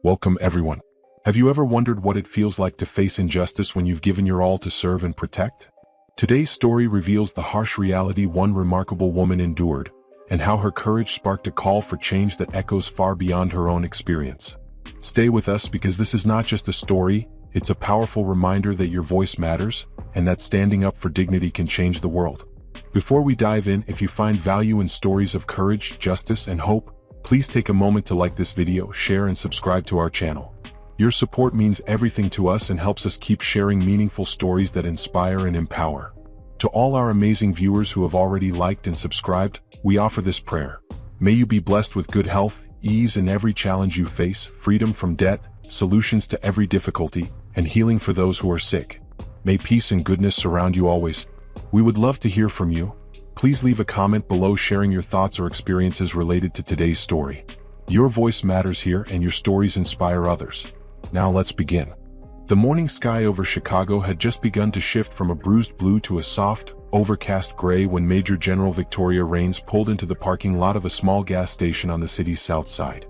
Welcome everyone. Have you ever wondered what it feels like to face injustice when you've given your all to serve and protect? Today's story reveals the harsh reality one remarkable woman endured, and how her courage sparked a call for change that echoes far beyond her own experience. Stay with us because this is not just a story, it's a powerful reminder that your voice matters, and that standing up for dignity can change the world. Before we dive in, if you find value in stories of courage, justice, and hope, please take a moment to like this video, share and subscribe to our channel. Your support means everything to us and helps us keep sharing meaningful stories that inspire and empower. To all our amazing viewers who have already liked and subscribed, we offer this prayer. May you be blessed with good health, ease in every challenge you face, freedom from debt, solutions to every difficulty, and healing for those who are sick. May peace and goodness surround you always. We would love to hear from you. Please leave a comment below sharing your thoughts or experiences related to today's story. Your voice matters here and your stories inspire others. Now let's begin. The morning sky over Chicago had just begun to shift from a bruised blue to a soft, overcast gray when Major General Victoria Raines pulled into the parking lot of a small gas station on the city's south side.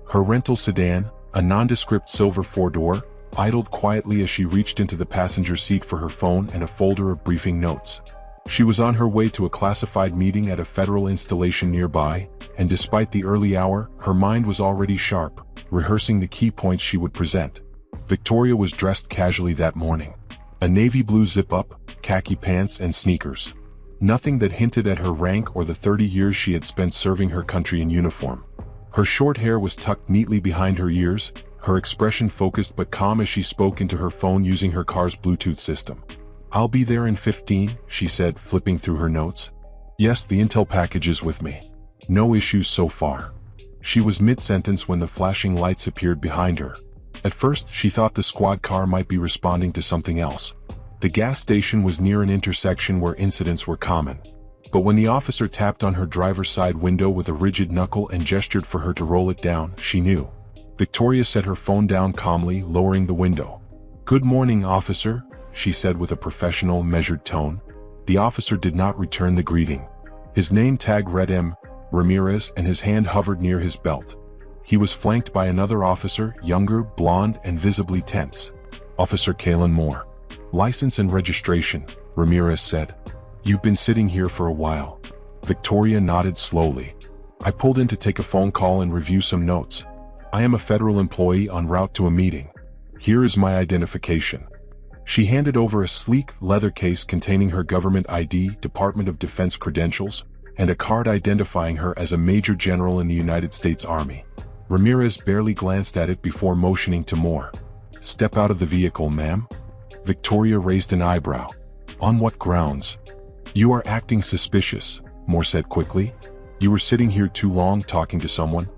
Her rental sedan, a nondescript silver four-door, idled quietly as she reached into the passenger seat for her phone and a folder of briefing notes. She was on her way to a classified meeting at a federal installation nearby, and despite the early hour, her mind was already sharp, rehearsing the key points she would present. Victoria was dressed casually that morning. A navy blue zip-up, khaki pants and sneakers. Nothing that hinted at her rank or the 30 years she had spent serving her country in uniform. Her short hair was tucked neatly behind her ears, her expression focused but calm as she spoke into her phone using her car's Bluetooth system. "I'll be there in 15, she said, flipping through her notes. "Yes, the intel package is with me. No issues so far." She was mid-sentence when the flashing lights appeared behind her. At first, she thought the squad car might be responding to something else. The gas station was near an intersection where incidents were common. But when the officer tapped on her driver's side window with a rigid knuckle and gestured for her to roll it down, she knew. Victoria set her phone down calmly, lowering the window. "Good morning, officer," she said with a professional, measured tone. The officer did not return the greeting. His name tag read M. Ramirez and his hand hovered near his belt. He was flanked by another officer, younger, blonde, and visibly tense. "Officer Kalen Moore. License and registration," Ramirez said. "You've been sitting here for a while." Victoria nodded slowly. "I pulled in to take a phone call and review some notes. I am a federal employee en route to a meeting. Here is my identification." She handed over a sleek, leather case containing her government ID, Department of Defense credentials, and a card identifying her as a Major General in the United States Army. Ramirez barely glanced at it before motioning to Moore. "Step out of the vehicle, ma'am." Victoria raised an eyebrow. "On what grounds?" "You are acting suspicious," Moore said quickly. "You were sitting here too long talking to someone.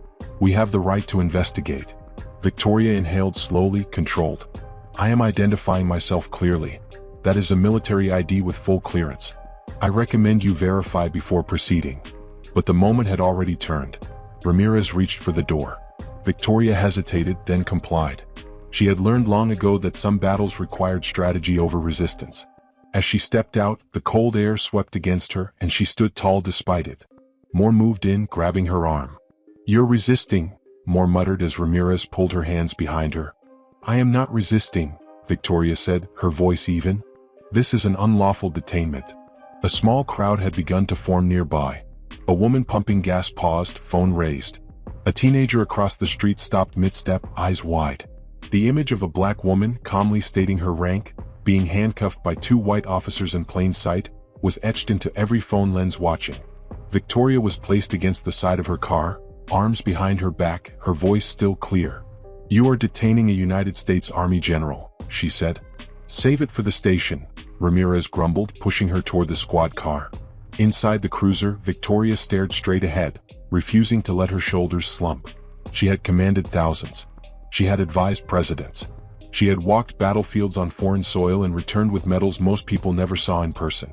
We have the right to investigate." Victoria inhaled slowly, controlled. "I am identifying myself clearly. That is a military ID with full clearance. I recommend you verify before proceeding." But the moment had already turned. Ramirez reached for the door. Victoria hesitated, then complied. She had learned long ago that some battles required strategy over resistance. As she stepped out, the cold air swept against her, and she stood tall despite it. Moore moved in, grabbing her arm. "You're resisting," Moore muttered as Ramirez pulled her hands behind her. "I am not resisting," Victoria said, her voice even. "This is an unlawful detainment." A small crowd had begun to form nearby. A woman pumping gas paused, phone raised. A teenager across the street stopped mid-step, eyes wide. The image of a black woman, calmly stating her rank, being handcuffed by two white officers in plain sight, was etched into every phone lens watching. Victoria was placed against the side of her car, arms behind her back, her voice still clear. "You are detaining a United States Army general," she said. "Save it for the station," Ramirez grumbled, pushing her toward the squad car. Inside the cruiser, Victoria stared straight ahead, refusing to let her shoulders slump. She had commanded thousands. She had advised presidents. She had walked battlefields on foreign soil and returned with medals most people never saw in person.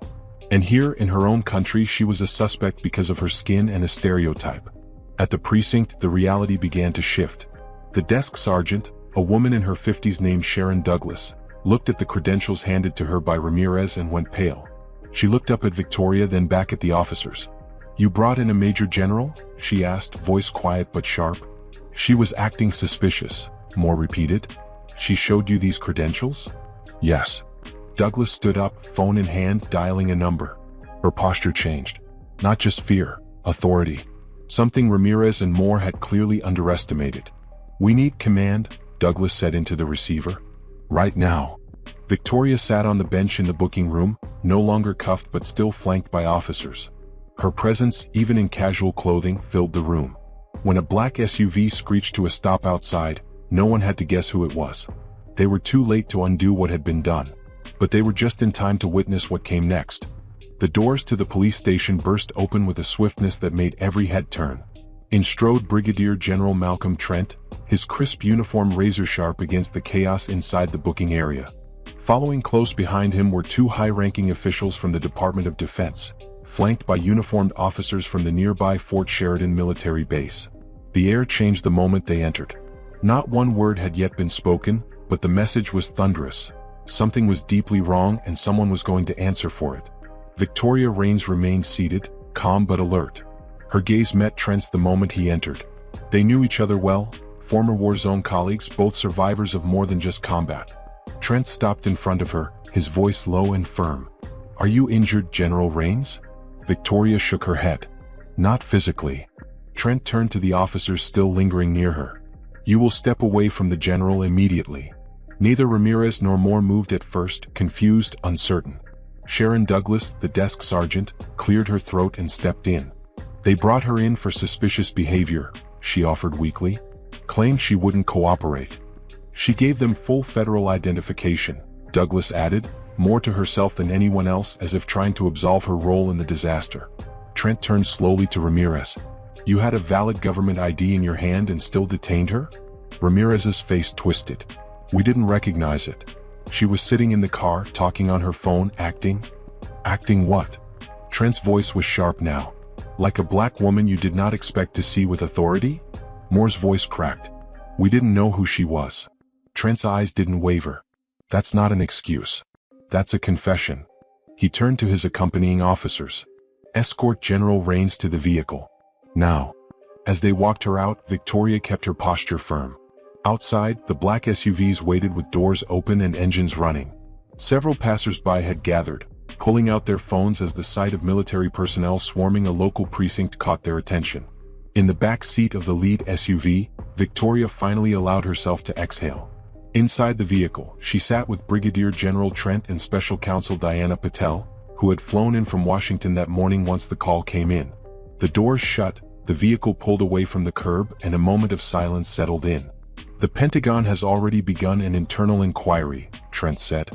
And here, in her own country, she was a suspect because of her skin and a stereotype. At the precinct, the reality began to shift. The desk sergeant, a woman in her 50s named Sharon Douglas, looked at the credentials handed to her by Ramirez and went pale. She looked up at Victoria, then back at the officers. "You brought in a Major General?" she asked, voice quiet but sharp. She was acting suspicious, Moore repeated. She showed you these credentials? Yes. Douglas stood up, phone in hand, dialing a number. Her posture changed. Not just fear, authority. Something Ramirez and Moore had clearly underestimated. We need command, Douglas said into the receiver. Right now. Victoria sat on the bench in the booking room, no longer cuffed but still flanked by officers. Her presence, even in casual clothing, filled the room. When a black SUV screeched to a stop outside, no one had to guess who it was. They were too late to undo what had been done. But they were just in time to witness what came next. The doors to the police station burst open with a swiftness that made every head turn. In strode Brigadier General Malcolm Trent, his crisp uniform razor-sharp against the chaos inside the booking area. Following close behind him were two high-ranking officials from the Department of Defense, flanked by uniformed officers from the nearby Fort Sheridan military base. The air changed the moment they entered. Not one word had yet been spoken, but the message was thunderous. Something was deeply wrong and someone was going to answer for it. Victoria Raines remained seated, calm but alert. Her gaze met Trent's the moment he entered. They knew each other well, former war zone colleagues, both survivors of more than just combat. Trent stopped in front of her, his voice low and firm. Are you injured, General Raines? Victoria shook her head. Not physically. Trent turned to the officers still lingering near her. You will step away from the general immediately. Neither Ramirez nor Moore moved at first, confused, uncertain. Sharon Douglas, the desk sergeant, cleared her throat and stepped in. They brought her in for suspicious behavior, she offered weakly. Claimed she wouldn't cooperate. She gave them full federal identification, Douglas added, more to herself than anyone else, as if trying to absolve her role in the disaster. Trent turned slowly to Ramirez. You had a valid government ID in your hand and still detained her? Ramirez's face twisted. We didn't recognize it. She was sitting in the car, talking on her phone, acting. Acting what? Trent's voice was sharp now. Like a black woman you did not expect to see with authority? Moore's voice cracked. We didn't know who she was. Trent's eyes didn't waver. That's not an excuse. That's a confession. He turned to his accompanying officers. Escort General Raines to the vehicle. Now. As they walked her out, Victoria kept her posture firm. Outside, the black SUVs waited with doors open and engines running. Several passers-by had gathered, pulling out their phones as the sight of military personnel swarming a local precinct caught their attention. In the back seat of the lead SUV, Victoria finally allowed herself to exhale. Inside the vehicle, she sat with Brigadier General Trent and Special Counsel Diana Patel, who had flown in from Washington that morning once the call came in. The doors shut, the vehicle pulled away from the curb, and a moment of silence settled in. The Pentagon has already begun an internal inquiry, Trent said.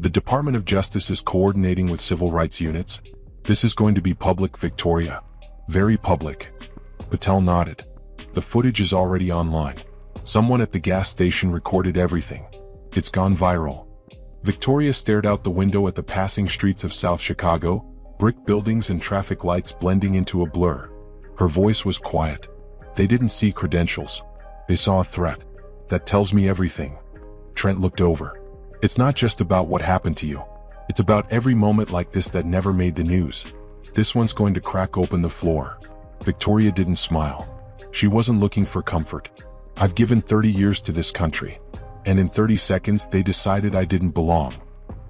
The Department of Justice is coordinating with civil rights units. This is going to be public, Victoria. Very public. Patel nodded. The footage is already online. Someone at the gas station recorded everything. It's gone viral. Victoria stared out the window at the passing streets of South Chicago, brick buildings and traffic lights blending into a blur. Her voice was quiet. They didn't see credentials. They saw a threat. That tells me everything. Trent looked over. It's not just about what happened to you. It's about every moment like this that never made the news. This one's going to crack open the floor. Victoria didn't smile. She wasn't looking for comfort. I've given 30 years to this country. And in 30 seconds they decided I didn't belong.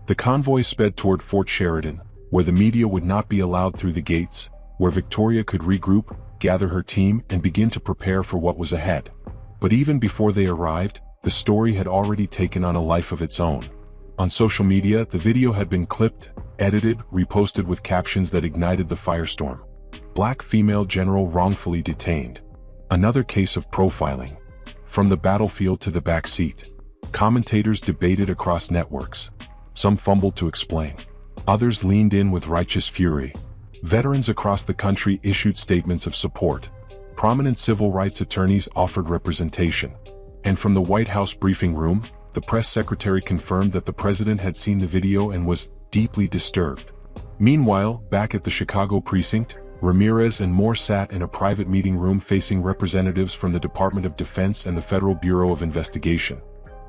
The convoy sped toward Fort Sheridan, where the media would not be allowed through the gates, where Victoria could regroup, gather her team, and begin to prepare for what was ahead. But even before they arrived, the story had already taken on a life of its own. On social media, the video had been clipped, edited, reposted with captions that ignited the firestorm. Black female general wrongfully detained. Another case of profiling. From the battlefield to the back seat. Commentators debated across networks. Some fumbled to explain. Others leaned in with righteous fury. Veterans across the country issued statements of support. Prominent civil rights attorneys offered representation. And from the White House briefing room, the press secretary confirmed that the president had seen the video and was deeply disturbed. Meanwhile, back at the Chicago precinct, Ramirez and Moore sat in a private meeting room facing representatives from the Department of Defense and the Federal Bureau of Investigation.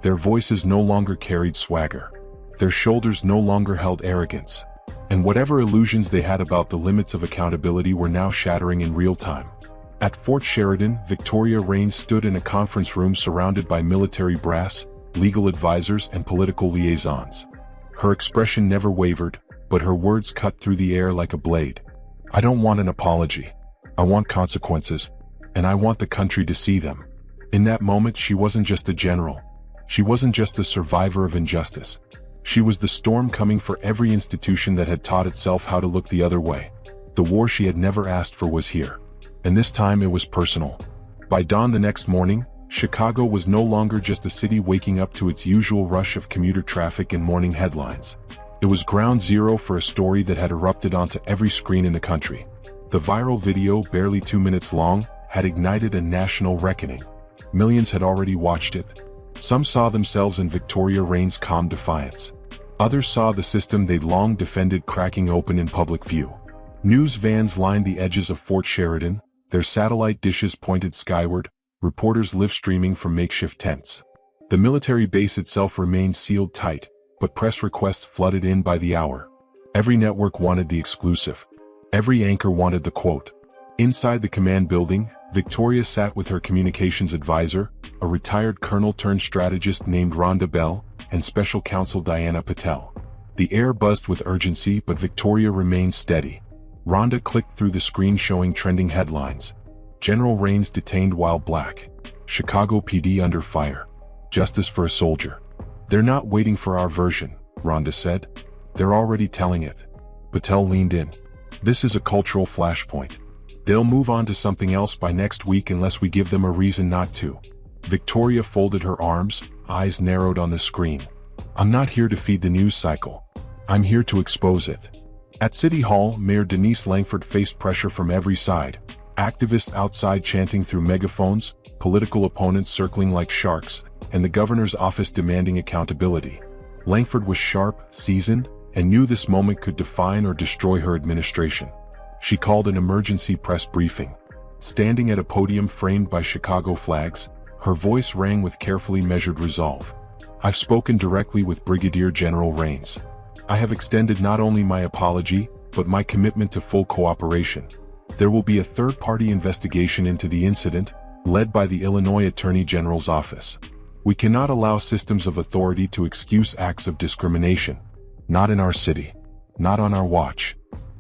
Their voices no longer carried swagger. Their shoulders no longer held arrogance. And whatever illusions they had about the limits of accountability were now shattering in real time. At Fort Sheridan, Victoria Rains stood in a conference room surrounded by military brass, legal advisors, and political liaisons. Her expression never wavered, but her words cut through the air like a blade. "I don't want an apology. I want consequences, and I want the country to see them." In that moment, she wasn't just a general. She wasn't just a survivor of injustice. She was the storm coming for every institution that had taught itself how to look the other way. The war she had never asked for was here. And this time it was personal. By dawn the next morning, Chicago was no longer just a city waking up to its usual rush of commuter traffic and morning headlines. It was ground zero for a story that had erupted onto every screen in the country. The viral video, barely 2 minutes long, had ignited a national reckoning. Millions had already watched it. Some saw themselves in Victoria Rains' calm defiance. Others saw the system they'd long defended cracking open in public view. News vans lined the edges of Fort Sheridan, their satellite dishes pointed skyward, reporters live-streaming from makeshift tents. The military base itself remained sealed tight, but press requests flooded in by the hour. Every network wanted the exclusive. Every anchor wanted the quote. Inside the command building, Victoria sat with her communications advisor, a retired colonel-turned-strategist named Rhonda Bell, and special counsel Diana Patel. The air buzzed with urgency, but Victoria remained steady. Rhonda clicked through the screen showing trending headlines. General Rains detained while black. Chicago PD under fire. Justice for a soldier. "They're not waiting for our version," Rhonda said. "They're already telling it." Patel leaned in. "This is a cultural flashpoint. They'll move on to something else by next week unless we give them a reason not to." Victoria folded her arms, eyes narrowed on the screen. "I'm not here to feed the news cycle. I'm here to expose it." At City Hall, Mayor Denise Langford faced pressure from every side. Activists outside chanting through megaphones, political opponents circling like sharks, and the governor's office demanding accountability. Langford was sharp, seasoned, and knew this moment could define or destroy her administration. She called an emergency press briefing. Standing at a podium framed by Chicago flags, her voice rang with carefully measured resolve. "I've spoken directly with Brigadier General Rains. I have extended not only my apology, but my commitment to full cooperation. There will be a third-party investigation into the incident, led by the Illinois Attorney General's office. We cannot allow systems of authority to excuse acts of discrimination. Not in our city. Not on our watch."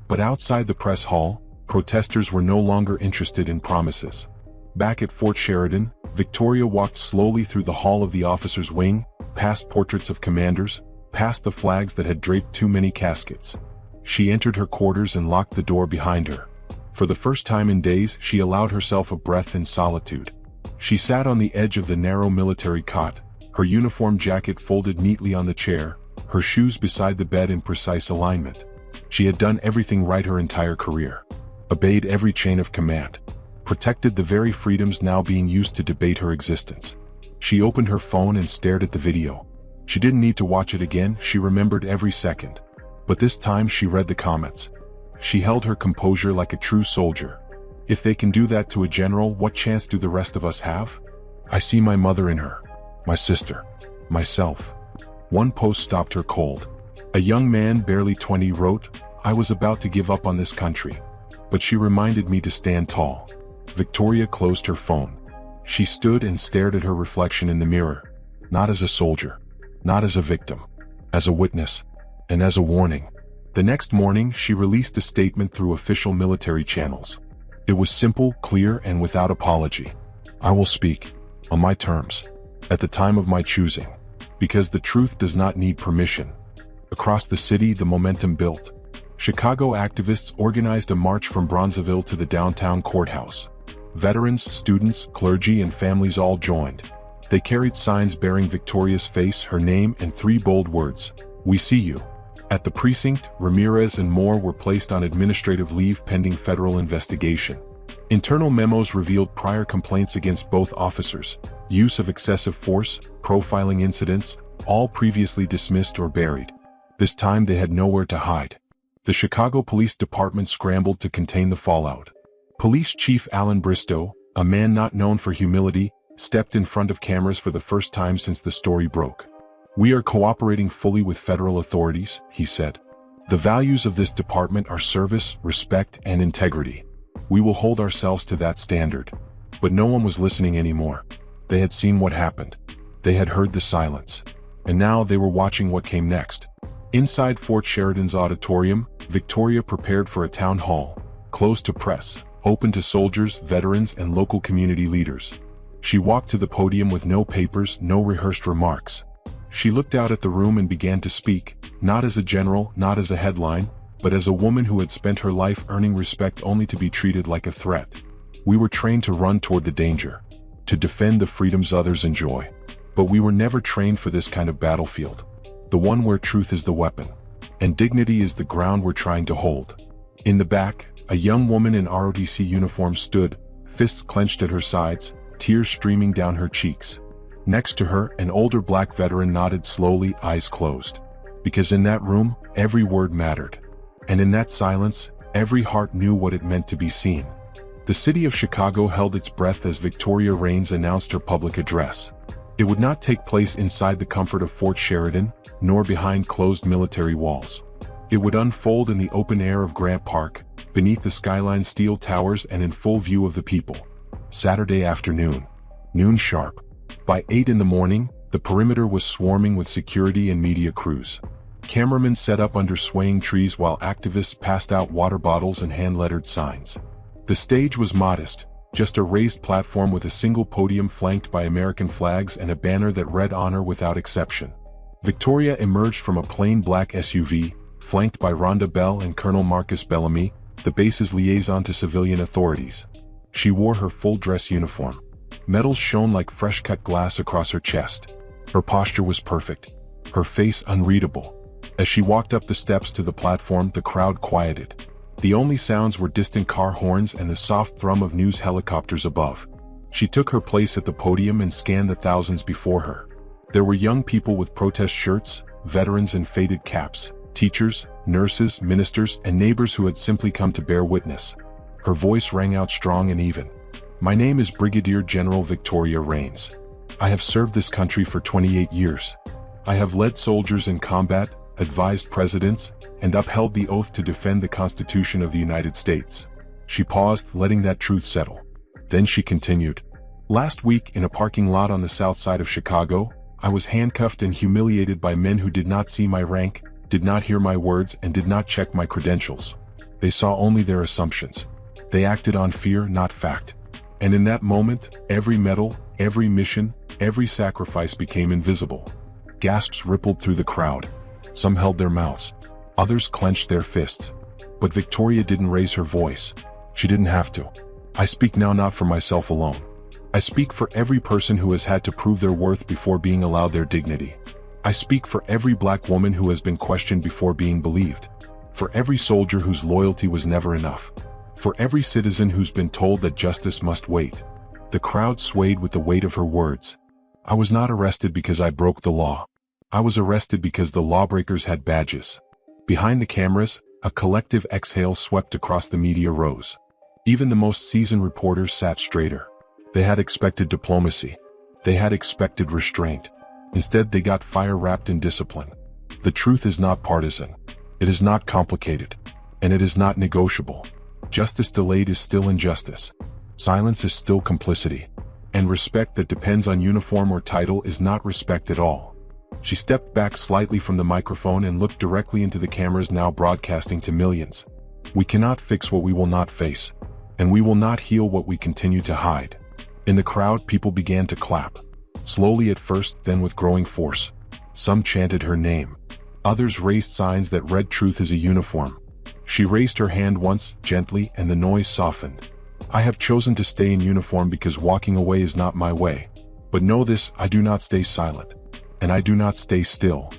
But outside the press hall, protesters were no longer interested in promises. Back at Fort Sheridan, Victoria walked slowly through the hall of the officers' wing, past portraits of commanders, past the flags that had draped too many caskets. She entered her quarters and locked the door behind her. For the first time in days, she allowed herself a breath in solitude. She sat on the edge of the narrow military cot, her uniform jacket folded neatly on the chair, her shoes beside the bed in precise alignment. She had done everything right her entire career. Obeyed every chain of command. Protected the very freedoms now being used to debate her existence. She opened her phone and stared at the video. She didn't need to watch it again, she remembered every second. But this time she read the comments. She held her composure like a true soldier. "If they can do that to a general, what chance do the rest of us have? I see my mother in her. My sister. Myself." One post stopped her cold. A young man, barely 20, wrote, "I was about to give up on this country. But she reminded me to stand tall." Victoria closed her phone. She stood and stared at her reflection in the mirror. Not as a soldier. Not as a victim. As a witness. And as a warning. The next morning, she released a statement through official military channels. It was simple, clear, and without apology. "I will speak. On my terms. At the time of my choosing. Because the truth does not need permission." Across the city, the momentum built. Chicago activists organized a march from Bronzeville to the downtown courthouse. Veterans, students, clergy, and families all joined. They carried signs bearing Victoria's face, her name, and 3 bold words: "We see you." At the precinct, Ramirez and Moore were placed on administrative leave pending federal investigation. Internal memos revealed prior complaints against both officers, use of excessive force, profiling incidents, all previously dismissed or buried. This time they had nowhere to hide. The Chicago Police Department scrambled to contain the fallout. Police Chief Alan Bristow, a man not known for humility, stepped in front of cameras for the first time since the story broke. "We are cooperating fully with federal authorities," he said. "The values of this department are service, respect, and integrity." We will hold ourselves to that standard. But no one was listening anymore. They had seen what happened. They had heard the silence. And now they were watching what came next. Inside Fort Sheridan's auditorium, Victoria prepared for a town hall, closed to press, open to soldiers, veterans, and local community leaders. She walked to the podium with no papers, no rehearsed remarks. She looked out at the room and began to speak, not as a general, not as a headline, but as a woman who had spent her life earning respect only to be treated like a threat. We were trained to run toward the danger, to defend the freedoms others enjoy. But we were never trained for this kind of battlefield. The one where truth is the weapon, and dignity is the ground we're trying to hold. In the back, a young woman in ROTC uniform stood, fists clenched at her sides, tears streaming down her cheeks. Next to her, an older black veteran nodded slowly, eyes closed. Because in that room, every word mattered. And in that silence, every heart knew what it meant to be seen. The city of Chicago held its breath as Victoria Raines announced her public address. It would not take place inside the comfort of Fort Sheridan, nor behind closed military walls. It would unfold in the open air of Grant Park, beneath the skyline steel towers and in full view of the people. Saturday afternoon. Noon sharp. By 8 in the morning, the perimeter was swarming with security and media crews. Cameramen set up under swaying trees while activists passed out water bottles and hand-lettered signs. The stage was modest, just a raised platform with a single podium flanked by American flags and a banner that read "Honor without exception." Victoria emerged from a plain black SUV, flanked by Rhonda Bell and Colonel Marcus Bellamy, the base's liaison to civilian authorities. She wore her full-dress uniform. Medals shone like fresh-cut glass across her chest. Her posture was perfect, her face unreadable. As she walked up the steps to the platform, the crowd quieted. The only sounds were distant car horns and the soft thrum of news helicopters above. She took her place at the podium and scanned the thousands before her. There were young people with protest shirts, veterans in faded caps, teachers, nurses, ministers, and neighbors who had simply come to bear witness. Her voice rang out strong and even. "My name is Brigadier General Victoria Raines. I have served this country for 28 years. I have led soldiers in combat, advised presidents, and upheld the oath to defend the Constitution of the United States." She paused, letting that truth settle. Then she continued. "Last week, in a parking lot on the south side of Chicago, I was handcuffed and humiliated by men who did not see my rank, did not hear my words, and did not check my credentials. They saw only their assumptions. They acted on fear, not fact. And in that moment, every medal, every mission, every sacrifice became invisible." Gasps rippled through the crowd. Some held their mouths. Others clenched their fists. But Victoria didn't raise her voice. She didn't have to. "I speak now not for myself alone. I speak for every person who has had to prove their worth before being allowed their dignity. I speak for every black woman who has been questioned before being believed. For every soldier whose loyalty was never enough. For every citizen who's been told that justice must wait." The crowd swayed with the weight of her words. "I was not arrested because I broke the law. I was arrested because the lawbreakers had badges." Behind the cameras, a collective exhale swept across the media rows. Even the most seasoned reporters sat straighter. They had expected diplomacy. They had expected restraint. Instead, they got fire-wrapped in discipline. The truth is not partisan. It is not complicated. And it is not negotiable. Justice delayed is still injustice. Silence is still complicity. And respect that depends on uniform or title is not respect at all. She stepped back slightly from the microphone and looked directly into the cameras now broadcasting to millions. "We cannot fix what we will not face. And we will not heal what we continue to hide." In the crowd, people began to clap. Slowly at first, then with growing force. Some chanted her name. Others raised signs that read "Truth is a uniform." She raised her hand once, gently, and the noise softened. "I have chosen to stay in uniform because walking away is not my way. But know this, I do not stay silent. And I do not stay still."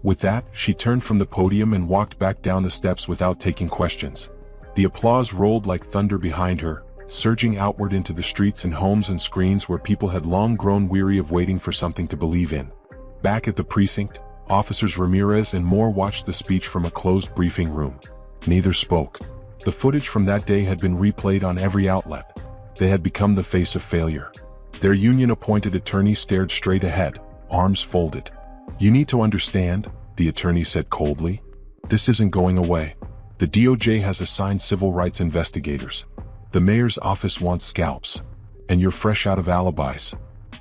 With that, she turned from the podium and walked back down the steps without taking questions. The applause rolled like thunder behind her, surging outward into the streets and homes and screens where people had long grown weary of waiting for something to believe in. Back at the precinct, Officers Ramirez and Moore watched the speech from a closed briefing room. Neither spoke. The footage from that day had been replayed on every outlet. They had become the face of failure. Their union-appointed attorney stared straight ahead, arms folded. "You need to understand," the attorney said coldly. "This isn't going away. The DOJ has assigned civil rights investigators. The mayor's office wants scalps. And you're fresh out of alibis.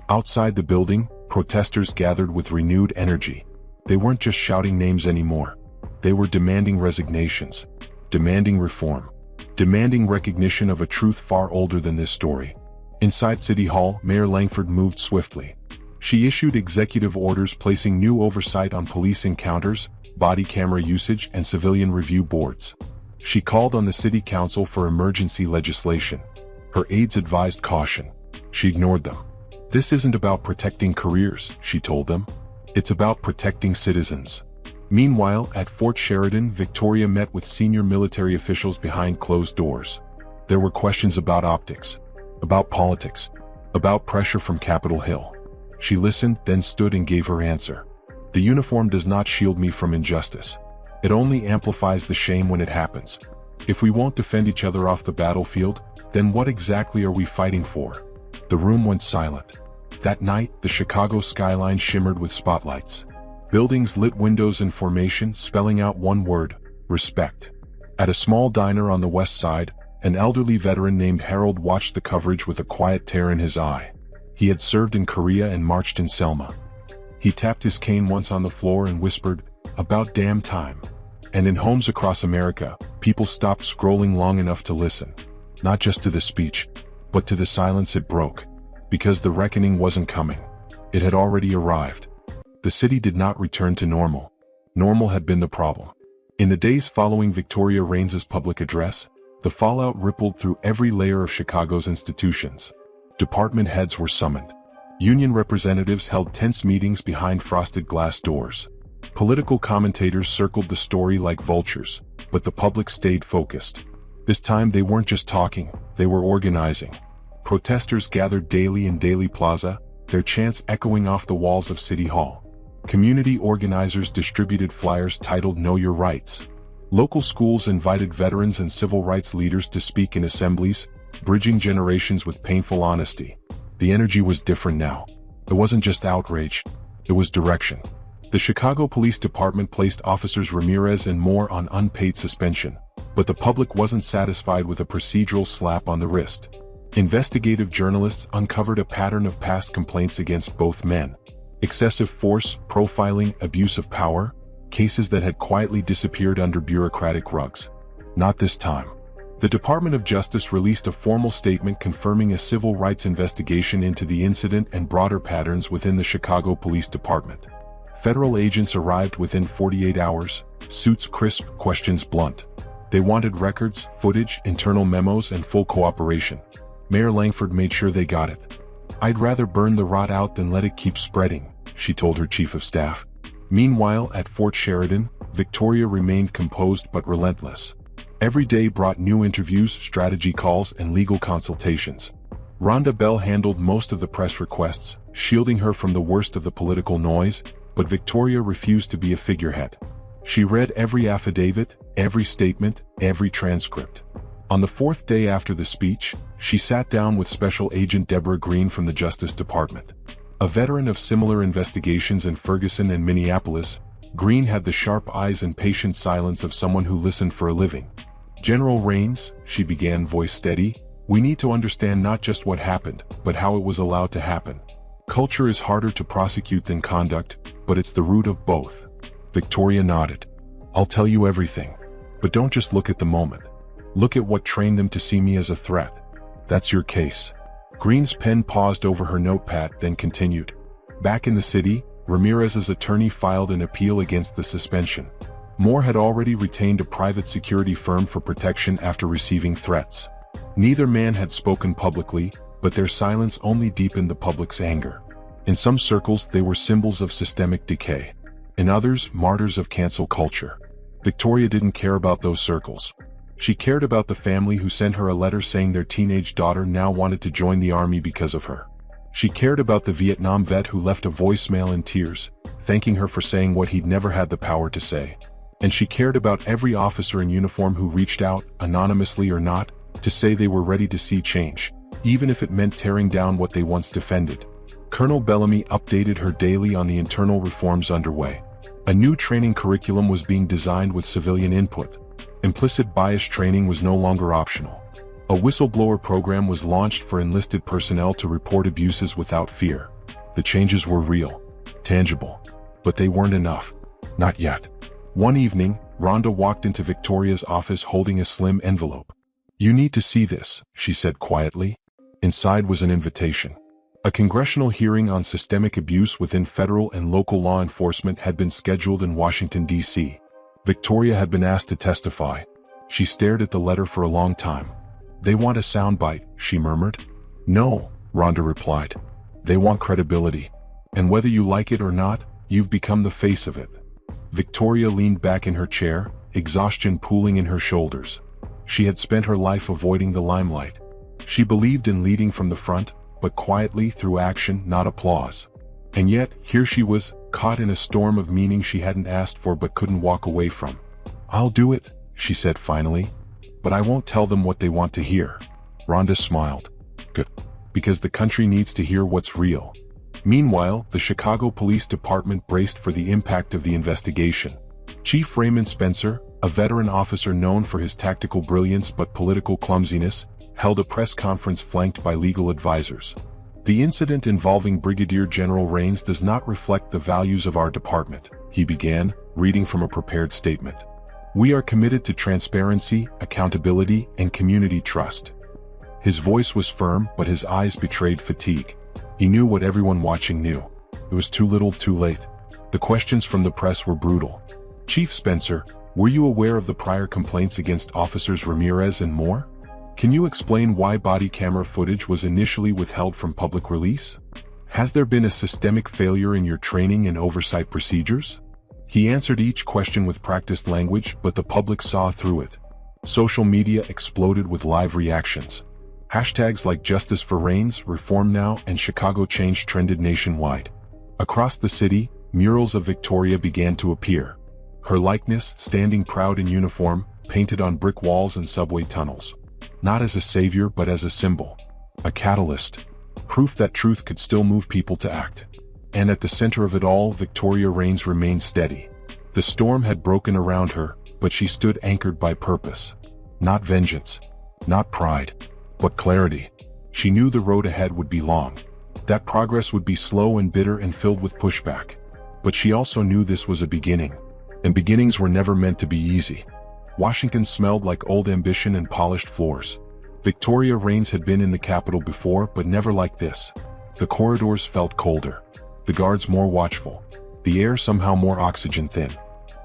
Outside the building, protesters gathered with renewed energy. They weren't just shouting names anymore. They were demanding resignations, demanding reform, demanding recognition of a truth far older than this story. Inside City Hall, Mayor Langford moved swiftly. She issued executive orders placing new oversight on police encounters, body camera usage, and civilian review boards. She called on the city council for emergency legislation. Her aides advised caution. She ignored them. This isn't about protecting careers, she told them. It's about protecting citizens. Meanwhile, at Fort Sheridan, Victoria met with senior military officials behind closed doors. There were questions about optics, about politics, about pressure from Capitol Hill. She listened, then stood and gave her answer. The uniform does not shield me from injustice. It only amplifies the shame when it happens. If we won't defend each other off the battlefield, then what exactly are we fighting for? The room went silent. That night, the Chicago skyline shimmered with spotlights. Buildings lit windows in formation, spelling out one word: respect. At a small diner on the west side, an elderly veteran named Harold watched the coverage with a quiet tear in his eye. He had served in Korea and marched in Selma. He tapped his cane once on the floor and whispered, "About damn time." And in homes across America, people stopped scrolling long enough to listen. Not just to the speech, but to the silence it broke. Because the reckoning wasn't coming. It had already arrived. The city did not return to normal. Normal had been the problem. In the days following Victoria Raines's public address, the fallout rippled through every layer of Chicago's institutions. Department heads were summoned. Union representatives held tense meetings behind frosted glass doors. Political commentators circled the story like vultures, but the public stayed focused. This time they weren't just talking, they were organizing. Protesters gathered daily in Daly Plaza, their chants echoing off the walls of City Hall. Community organizers distributed flyers titled "Know Your Rights." Local schools invited veterans and civil rights leaders to speak in assemblies, bridging generations with painful honesty. The energy was different now. It wasn't just outrage, it was direction. The Chicago Police Department placed officers Ramirez and Moore on unpaid suspension, but the public wasn't satisfied with a procedural slap on the wrist. Investigative journalists uncovered a pattern of past complaints against both men. Excessive force, profiling, abuse of power, cases that had quietly disappeared under bureaucratic rugs. Not this time. The Department of Justice released a formal statement confirming a civil rights investigation into the incident and broader patterns within the Chicago Police Department. Federal agents arrived within 48 hours, suits crisp, questions blunt. They wanted records, footage, internal memos, and full cooperation. Mayor Langford made sure they got it. "I'd rather burn the rot out than let it keep spreading," she told her chief of staff. Meanwhile, at Fort Sheridan, Victoria remained composed but relentless. Every day brought new interviews, strategy calls, and legal consultations. Rhonda Bell handled most of the press requests, shielding her from the worst of the political noise, but Victoria refused to be a figurehead. She read every affidavit, every statement, every transcript. On the fourth day after the speech, she sat down with Special Agent Deborah Green from the Justice Department. A veteran of similar investigations in Ferguson and Minneapolis, Green had the sharp eyes and patient silence of someone who listened for a living. "General Raines," she began, voice steady, "we need to understand not just what happened, but how it was allowed to happen. Culture is harder to prosecute than conduct, but it's the root of both." Victoria nodded. "I'll tell you everything. But don't just look at the moment. Look at what trained them to see me as a threat. That's your case." Green's pen paused over her notepad, then continued. Back in the city, Ramirez's attorney filed an appeal against the suspension. Moore had already retained a private security firm for protection after receiving threats. Neither man had spoken publicly, but their silence only deepened the public's anger. In some circles, they were symbols of systemic decay. In others, martyrs of cancel culture. Victoria didn't care about those circles. She cared about the family who sent her a letter saying their teenage daughter now wanted to join the army because of her. She cared about the Vietnam vet who left a voicemail in tears, thanking her for saying what he'd never had the power to say. And she cared about every officer in uniform who reached out, anonymously or not, to say they were ready to see change, even if it meant tearing down what they once defended. Colonel Bellamy updated her daily on the internal reforms underway. A new training curriculum was being designed with civilian input. Implicit bias training was no longer optional. A whistleblower program was launched for enlisted personnel to report abuses without fear. The changes were real, tangible, but they weren't enough. Not yet. One evening, Rhonda walked into Victoria's office holding a slim envelope. "You need to see this," she said quietly. Inside was an invitation. A congressional hearing on systemic abuse within federal and local law enforcement had been scheduled in Washington, D.C. Victoria had been asked to testify. She stared at the letter for a long time. "They want a soundbite," she murmured. "No," Rhonda replied. "They want credibility. And whether you like it or not, you've become the face of it." Victoria leaned back in her chair, exhaustion pooling in her shoulders. She had spent her life avoiding the limelight. She believed in leading from the front, but quietly through action, not applause. And yet, here she was, caught in a storm of meaning she hadn't asked for but couldn't walk away from. "I'll do it," she said finally. "But I won't tell them what they want to hear." Rhonda smiled. "Good. Because the country needs to hear what's real." Meanwhile, the Chicago Police Department braced for the impact of the investigation. Chief Raymond Spencer, a veteran officer known for his tactical brilliance but political clumsiness, held a press conference flanked by legal advisors. "The incident involving Brigadier General Rains does not reflect the values of our department," he began, reading from a prepared statement. "We are committed to transparency, accountability, and community trust." His voice was firm, but his eyes betrayed fatigue. He knew what everyone watching knew. It was too little, too late. The questions from the press were brutal. "Chief Spencer, were you aware of the prior complaints against Officers Ramirez and Moore? Can you explain why body camera footage was initially withheld from public release? Has there been a systemic failure in your training and oversight procedures?" He answered each question with practiced language, but the public saw through it. Social media exploded with live reactions. Hashtags like Justice for Rains, Reform Now, and Chicago Change trended nationwide. Across the city, murals of Victoria began to appear. Her likeness, standing proud in uniform, painted on brick walls and subway tunnels. Not as a savior but as a symbol. A catalyst. Proof that truth could still move people to act. And at the center of it all, Victoria Rains remained steady. The storm had broken around her, but she stood anchored by purpose. Not vengeance. Not pride. But clarity. She knew the road ahead would be long. That progress would be slow and bitter and filled with pushback. But she also knew this was a beginning. And beginnings were never meant to be easy. Washington smelled like old ambition and polished floors. Victoria Rains had been in the Capitol before, but never like this. The corridors felt colder. The guards more watchful. The air somehow more oxygen-thin.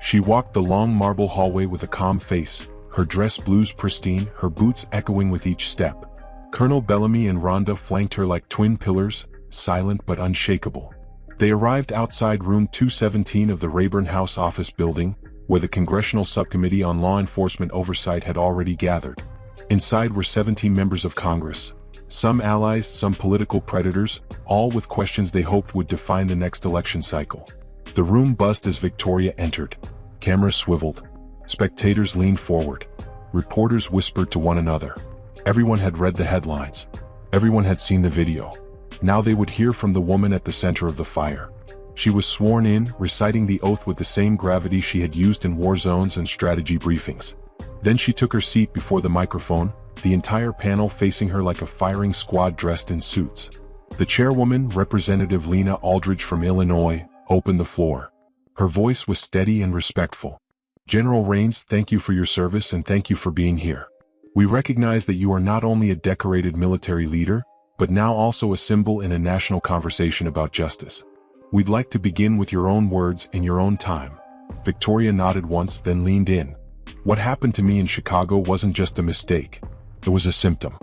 She walked the long marble hallway with a calm face, her dress blues pristine, her boots echoing with each step. Colonel Bellamy and Rhonda flanked her like twin pillars, silent but unshakable. They arrived outside room 217 of the Rayburn House office building, where the Congressional Subcommittee on Law Enforcement Oversight had already gathered. Inside were 17 members of Congress. Some allies, some political predators, all with questions they hoped would define the next election cycle. The room buzzed as Victoria entered. Cameras swiveled. Spectators leaned forward. Reporters whispered to one another. Everyone had read the headlines. Everyone had seen the video. Now they would hear from the woman at the center of the fire. She was sworn in, reciting the oath with the same gravity she had used in war zones and strategy briefings. Then she took her seat before the microphone, the entire panel facing her like a firing squad dressed in suits. The chairwoman, Representative Lena Aldridge from Illinois, opened the floor. Her voice was steady and respectful. "General Rains, thank you for your service and thank you for being here. We recognize that you are not only a decorated military leader, but now also a symbol in a national conversation about justice. We'd like to begin with your own words in your own time." Victoria nodded once, then leaned in. "What happened to me in Chicago wasn't just a mistake. It was a symptom.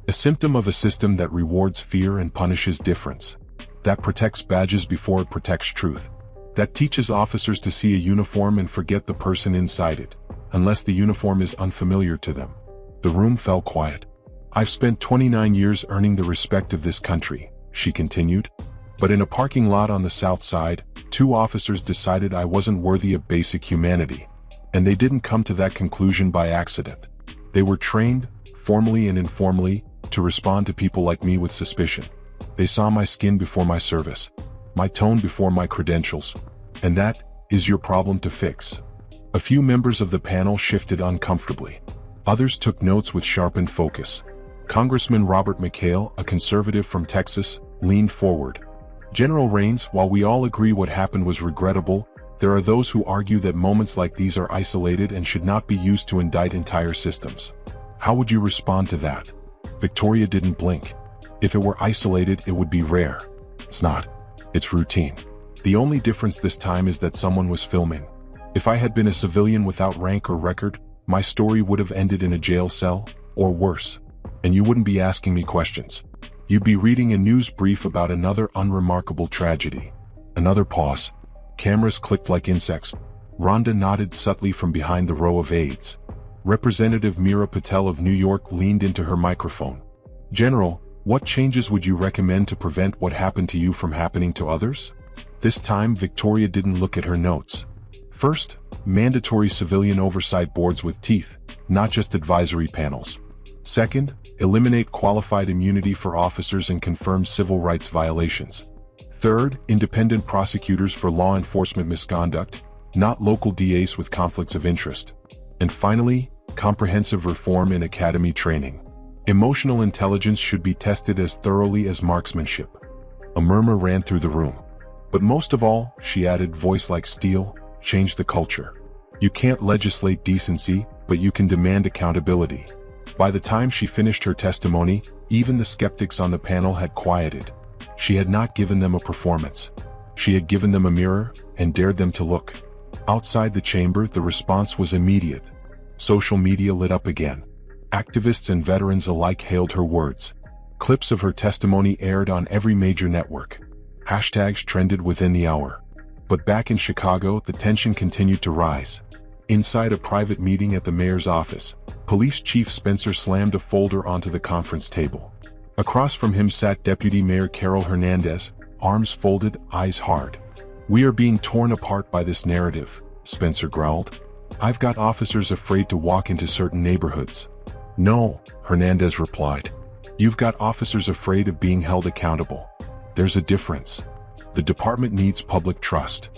A symptom of a system that rewards fear and punishes difference. That protects badges before it protects truth. That teaches officers to see a uniform and forget the person inside it, unless the uniform is unfamiliar to them." The room fell quiet. "I've spent 29 years earning the respect of this country," she continued. "But in a parking lot on the south side, 2 officers decided I wasn't worthy of basic humanity. And they didn't come to that conclusion by accident. They were trained, formally and informally, to respond to people like me with suspicion. They saw my skin before my service, my tone before my credentials. And that is your problem to fix." A few members of the panel shifted uncomfortably. Others took notes with sharpened focus. Congressman Robert McHale, a conservative from Texas, leaned forward. "General Rains, while we all agree what happened was regrettable, there are those who argue that moments like these are isolated and should not be used to indict entire systems. How would you respond to that?" Victoria didn't blink. If it were isolated, it would be rare. It's not. It's routine. The only difference this time is that someone was filming. If I had been a civilian without rank or record, my story would have ended in a jail cell, or worse. And you wouldn't be asking me questions. You'd be reading a news brief about another unremarkable tragedy. Another pause. Cameras clicked like insects. Rhonda nodded subtly from behind the row of aides. Representative Meera Patel of New York leaned into her microphone. "General, what changes would you recommend to prevent what happened to you from happening to others?" This time Victoria didn't look at her notes. First, mandatory civilian oversight boards with teeth, not just advisory panels. Second, eliminate qualified immunity for officers and confirm civil rights violations. Third, independent prosecutors for law enforcement misconduct, not local DAs with conflicts of interest. And finally, comprehensive reform in academy training. Emotional intelligence should be tested as thoroughly as marksmanship. A murmur ran through the room. "But most of all," she added, voice like steel, "change the culture. You can't legislate decency, but you can demand accountability." By the time she finished her testimony, even the skeptics on the panel had quieted. She had not given them a performance. She had given them a mirror and dared them to look. Outside the chamber, the response was immediate. Social media lit up again. Activists and veterans alike hailed her words. Clips of her testimony aired on every major network. Hashtags trended within the hour. But back in Chicago, the tension continued to rise. Inside a private meeting at the mayor's office, Police Chief Spencer slammed a folder onto the conference table. Across from him sat Deputy Mayor Carol Hernandez, arms folded, eyes hard. "We are being torn apart by this narrative," Spencer growled. "I've got officers afraid to walk into certain neighborhoods." "No," Hernandez replied. "You've got officers afraid of being held accountable. There's a difference. The department needs public trust."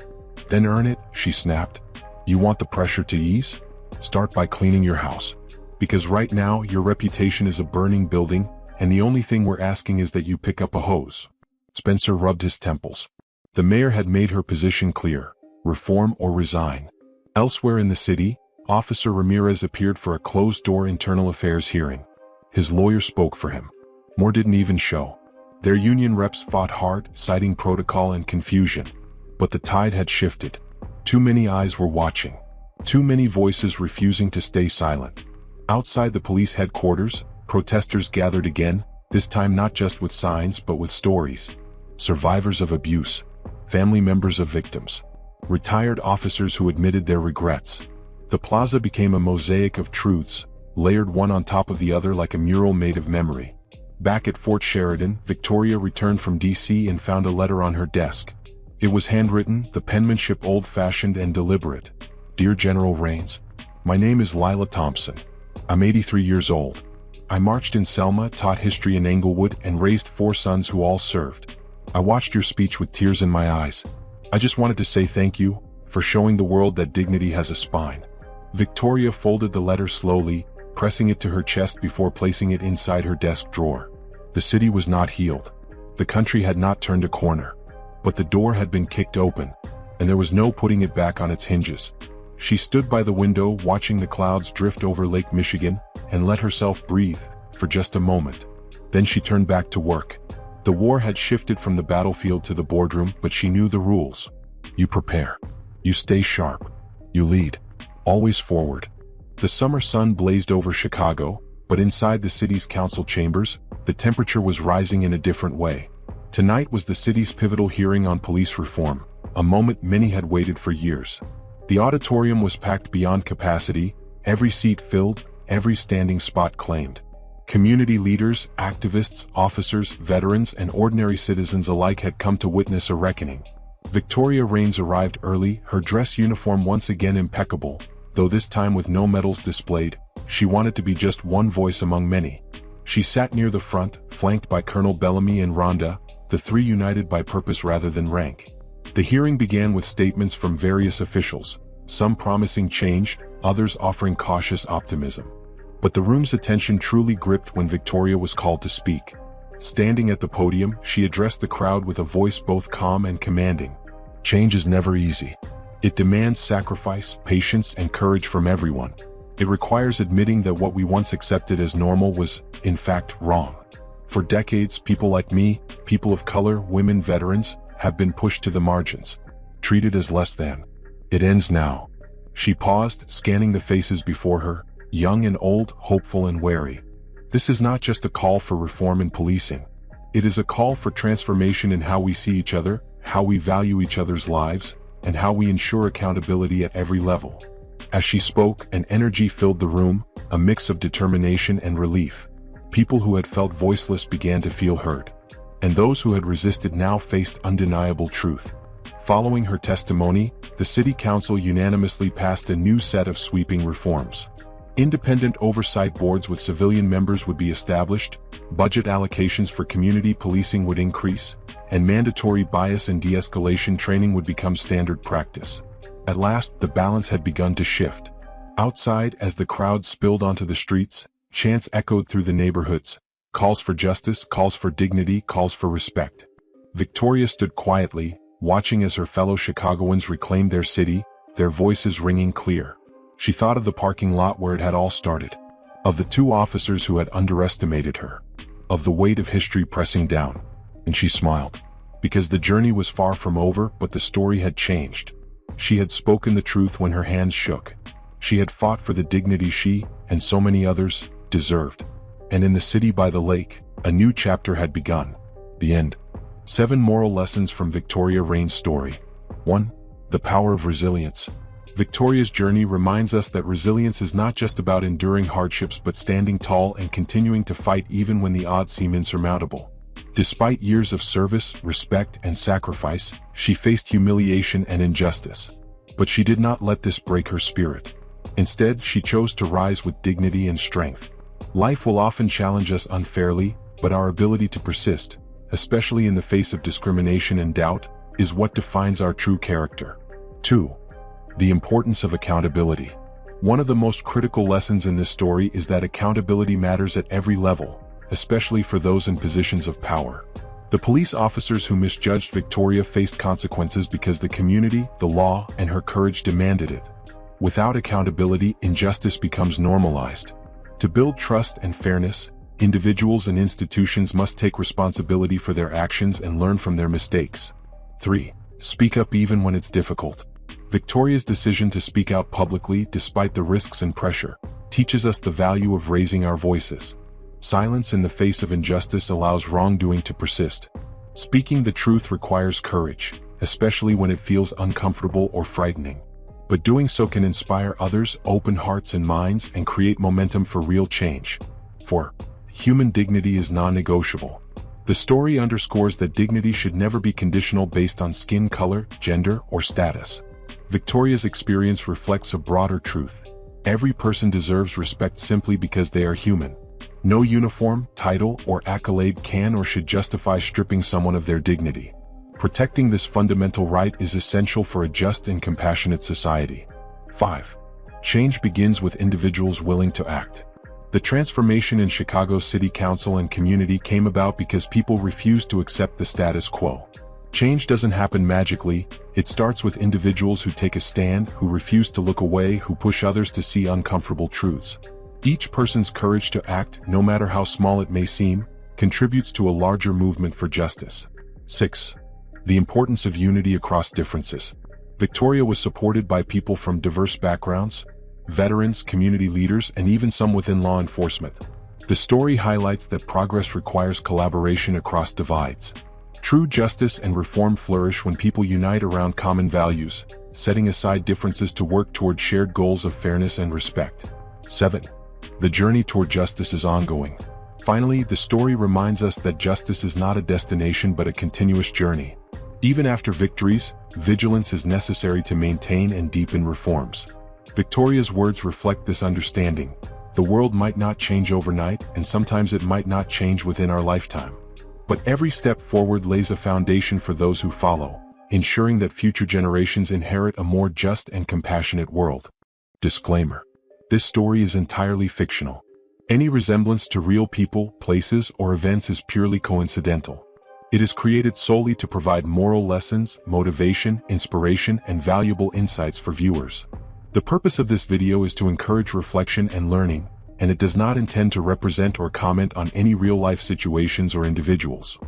"Then earn it," she snapped. "You want the pressure to ease? Start by cleaning your house. Because right now, your reputation is a burning building, and the only thing we're asking is that you pick up a hose." Spencer rubbed his temples. The mayor had made her position clear: reform or resign. Elsewhere in the city, Officer Ramirez appeared for a closed-door internal affairs hearing. His lawyer spoke for him. More didn't even show. Their union reps fought hard, citing protocol and confusion. But the tide had shifted. Too many eyes were watching. Too many voices refusing to stay silent. Outside the police headquarters, protesters gathered again, this time not just with signs but with stories. Survivors of abuse. Family members of victims. Retired officers who admitted their regrets. The plaza became a mosaic of truths, layered one on top of the other like a mural made of memory. Back at Fort Sheridan, Victoria returned from D.C. and found a letter on her desk. It was handwritten, the penmanship old-fashioned and deliberate. "Dear General Rains, my name is Lila Thompson. I'm 83 years old. I marched in Selma, taught history in Englewood, and raised 4 sons who all served. I watched your speech with tears in my eyes. I just wanted to say thank you for showing the world that dignity has a spine." Victoria folded the letter slowly, pressing it to her chest before placing it inside her desk drawer. The city was not healed. The country had not turned a corner. But the door had been kicked open, and there was no putting it back on its hinges. She stood by the window watching the clouds drift over Lake Michigan and let herself breathe for just a moment. Then she turned back to work. The war had shifted from the battlefield to the boardroom, but she knew the rules. You prepare. You stay sharp. You lead. Always forward. The summer sun blazed over Chicago, but inside the city's council chambers, the temperature was rising in a different way. Tonight was the city's pivotal hearing on police reform, a moment many had waited for years. The auditorium was packed beyond capacity, every seat filled, every standing spot claimed. Community leaders, activists, officers, veterans, and ordinary citizens alike had come to witness a reckoning. Victoria Rains arrived early, her dress uniform once again impeccable, though this time with no medals displayed. She wanted to be just one voice among many. She sat near the front, flanked by Colonel Bellamy and Rhonda, the three united by purpose rather than rank. The hearing began with statements from various officials, some promising change, others offering cautious optimism. But the room's attention truly gripped when Victoria was called to speak. Standing at the podium, she addressed the crowd with a voice both calm and commanding. Change is never easy. It demands sacrifice, patience, and courage from everyone. It requires admitting that what we once accepted as normal was, in fact, wrong. For decades, people like me, people of color, women, veterans, have been pushed to the margins, treated as less than. It ends now. She paused, scanning the faces before her, young and old, hopeful and wary. This is not just a call for reform in policing. It is a call for transformation in how we see each other, how we value each other's lives, and how we ensure accountability at every level. As she spoke, an energy filled the room, a mix of determination and relief. People who had felt voiceless began to feel heard, and those who had resisted now faced undeniable truth. Following her testimony, the City Council unanimously passed a new set of sweeping reforms. Independent oversight boards with civilian members would be established, budget allocations for community policing would increase, and mandatory bias and de-escalation training would become standard practice. At last, the balance had begun to shift. Outside, as the crowd spilled onto the streets, chants echoed through the neighborhoods, calls for justice, calls for dignity, calls for respect. Victoria stood quietly, watching as her fellow Chicagoans reclaimed their city, their voices ringing clear. She thought of the parking lot where it had all started, of the two officers who had underestimated her, of the weight of history pressing down, and she smiled. Because the journey was far from over, but the story had changed. She had spoken the truth when her hands shook. She had fought for the dignity she, and so many others, deserved. And in the city by the lake, a new chapter had begun. The end. 7 moral lessons from Victoria Rain's story. 1. The power of resilience. Victoria's journey reminds us that resilience is not just about enduring hardships but standing tall and continuing to fight even when the odds seem insurmountable. Despite years of service, respect, and sacrifice, she faced humiliation and injustice. But she did not let this break her spirit. Instead, she chose to rise with dignity and strength. Life will often challenge us unfairly, but our ability to persist, especially in the face of discrimination and doubt, is what defines our true character. 2. The importance of accountability. One of the most critical lessons in this story is that accountability matters at every level, especially for those in positions of power. The police officers who misjudged Victoria faced consequences because the community, the law, and her courage demanded it. Without accountability, injustice becomes normalized. To build trust and fairness, individuals and institutions must take responsibility for their actions and learn from their mistakes. 3. Speak up even when it's difficult. Victoria's decision to speak out publicly, despite the risks and pressure, teaches us the value of raising our voices. Silence in the face of injustice allows wrongdoing to persist. Speaking the truth requires courage, especially when it feels uncomfortable or frightening. But doing so can inspire others, open hearts and minds, and create momentum for real change. 4. Human dignity is non-negotiable. The story underscores that dignity should never be conditional based on skin color, gender, or status. Victoria's experience reflects a broader truth. Every person deserves respect simply because they are human. No uniform, title, or accolade can or should justify stripping someone of their dignity. Protecting this fundamental right is essential for a just and compassionate society. 5. Change begins with individuals willing to act. The transformation in Chicago's City Council and community came about because people refused to accept the status quo. Change doesn't happen magically, it starts with individuals who take a stand, who refuse to look away, who push others to see uncomfortable truths. Each person's courage to act, no matter how small it may seem, contributes to a larger movement for justice. 6. The importance of unity across differences. Victoria was supported by people from diverse backgrounds, veterans, community leaders, and even some within law enforcement. The story highlights that progress requires collaboration across divides. True justice and reform flourish when people unite around common values, setting aside differences to work toward shared goals of fairness and respect. 7. The journey toward justice is ongoing. Finally, the story reminds us that justice is not a destination but a continuous journey. Even after victories, vigilance is necessary to maintain and deepen reforms. Victoria's words reflect this understanding. The world might not change overnight, and sometimes it might not change within our lifetime. But every step forward lays a foundation for those who follow, ensuring that future generations inherit a more just and compassionate world. Disclaimer: this story is entirely fictional. Any resemblance to real people, places, or events is purely coincidental. It is created solely to provide moral lessons, motivation, inspiration, and valuable insights for viewers. The purpose of this video is to encourage reflection and learning, and it does not intend to represent or comment on any real-life situations or individuals.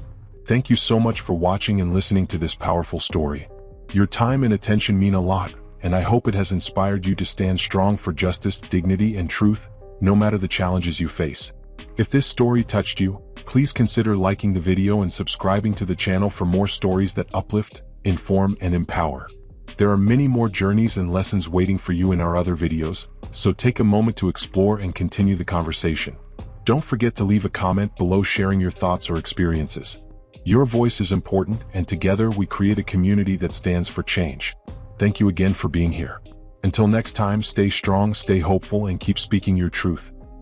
Thank you so much for watching and listening to this powerful story. Your time and attention mean a lot, and I hope it has inspired you to stand strong for justice, dignity, and truth, no matter the challenges you face. If this story touched you, please consider liking the video and subscribing to the channel for more stories that uplift, inform, and empower. There are many more journeys and lessons waiting for you in our other videos, so take a moment to explore and continue the conversation. Don't forget to leave a comment below sharing your thoughts or experiences. Your voice is important, and together we create a community that stands for change. Thank you again for being here. Until next time, stay strong, stay hopeful, and keep speaking your truth.